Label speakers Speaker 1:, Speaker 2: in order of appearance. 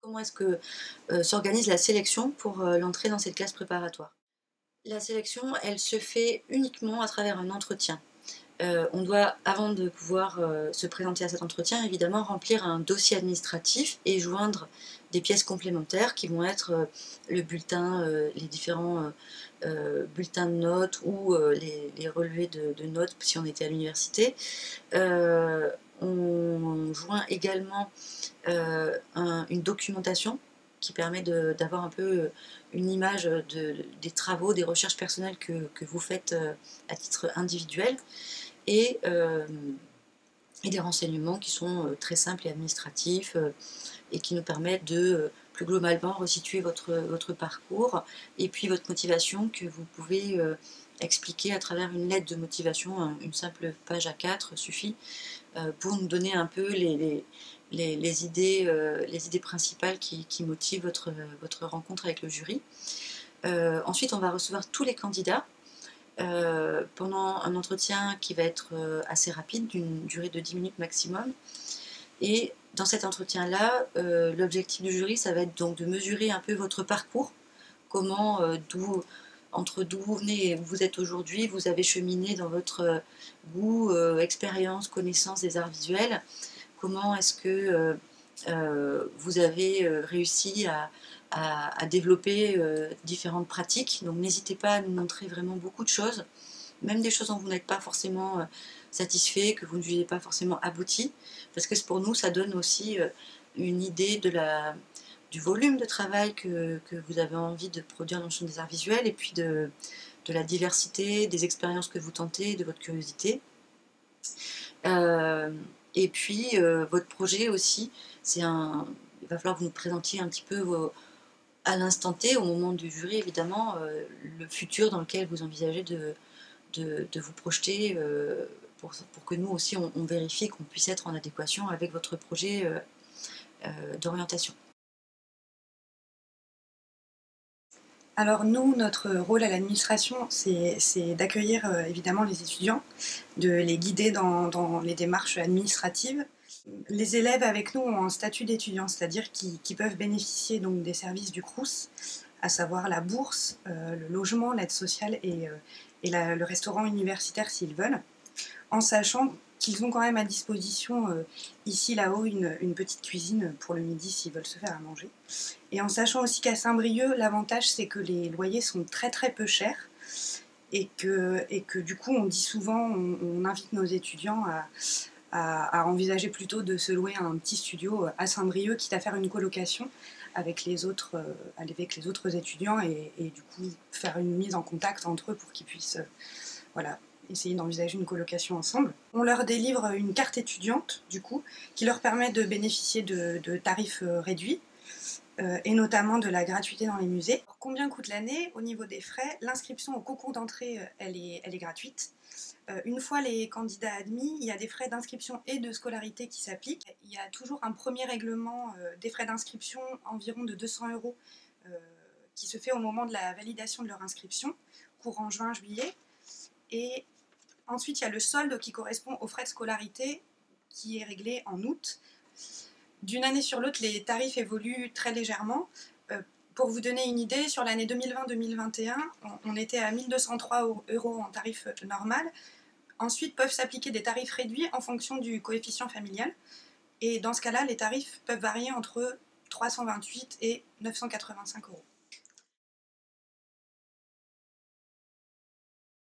Speaker 1: Comment est-ce que s'organise la sélection pour l'entrée dans cette classe préparatoire? La sélection, elle se fait uniquement à travers un entretien. On doit, avant de pouvoir se présenter à cet entretien, évidemment remplir un dossier administratif et joindre des pièces complémentaires qui vont être le bulletin, les différents bulletins de notes ou les relevés de notes si on était à l'université. On joint également une documentation qui permet d'avoir un peu une image des travaux, des recherches personnelles que vous faites à titre individuel et des renseignements qui sont très simples et administratifs et qui nous permettent de plus globalement resituer votre parcours et puis votre motivation que vous pouvez expliquer à travers une lettre de motivation, une simple page A4 suffit pour nous donner un peu les idées principales qui motivent votre rencontre avec le jury. Ensuite, on va recevoir tous les candidats pendant un entretien qui va être assez rapide, d'une durée de 10 minutes maximum. Et dans cet entretien-là, l'objectif du jury, ça va être donc de mesurer un peu votre parcours, comment, entre d'où vous venez et où vous êtes aujourd'hui, vous avez cheminé dans votre goût, expérience, connaissance des arts visuels, comment est-ce que vous avez réussi à développer différentes pratiques. Donc n'hésitez pas à nous montrer vraiment beaucoup de choses, même des choses dont vous n'êtes pas forcément satisfait, que vous ne jugez pas forcément abouti, parce que pour nous, ça donne aussi une idée du volume de travail que vous avez envie de produire dans le champ des arts visuels, et puis de la diversité, des expériences que vous tentez, de votre curiosité. Et puis, votre projet aussi, il va falloir que vous nous présentiez un petit peu à l'instant T, au moment du jury évidemment, le futur dans lequel vous envisagez de vous projeter pour que nous aussi on vérifie qu'on puisse être en adéquation avec votre projet d'orientation.
Speaker 2: Alors nous, notre rôle à l'administration, c'est d'accueillir évidemment les étudiants, de les guider dans les démarches administratives. Les élèves avec nous ont un statut d'étudiant, c'est-à-dire qu'ils peuvent bénéficier donc des services du Crous, à savoir la bourse, le logement, l'aide sociale et le restaurant universitaire s'ils veulent, en sachant qu'ils ont quand même à disposition ici, là-haut, une petite cuisine pour le midi s'ils veulent se faire à manger. Et en sachant aussi qu'à Saint-Brieuc, l'avantage c'est que les loyers sont très très peu chers et que du coup on dit souvent, on invite nos étudiants à envisager plutôt de se louer un petit studio à Saint-Brieuc, quitte à faire une colocation avec les autres étudiants et du coup faire une mise en contact entre eux pour qu'ils puissent voilà, essayer d'envisager une colocation ensemble. On leur délivre une carte étudiante, du coup, qui leur permet de bénéficier de tarifs réduits, et notamment de la gratuité dans les musées. Alors, combien coûte l'année? Au niveau des frais, l'inscription au concours d'entrée, elle est gratuite. Une fois les candidats admis, il y a des frais d'inscription et de scolarité qui s'appliquent. Il y a toujours un premier règlement des frais d'inscription environ de 200 € qui se fait au moment de la validation de leur inscription, courant juin-juillet. Et ensuite, il y a le solde qui correspond aux frais de scolarité qui est réglé en août. D'une année sur l'autre, les tarifs évoluent très légèrement. Pour vous donner une idée, sur l'année 2020-2021, on était à 1 203 € en tarif normal. Ensuite, peuvent s'appliquer des tarifs réduits en fonction du coefficient familial. Et dans ce cas-là, les tarifs peuvent varier entre 328 et 985 €.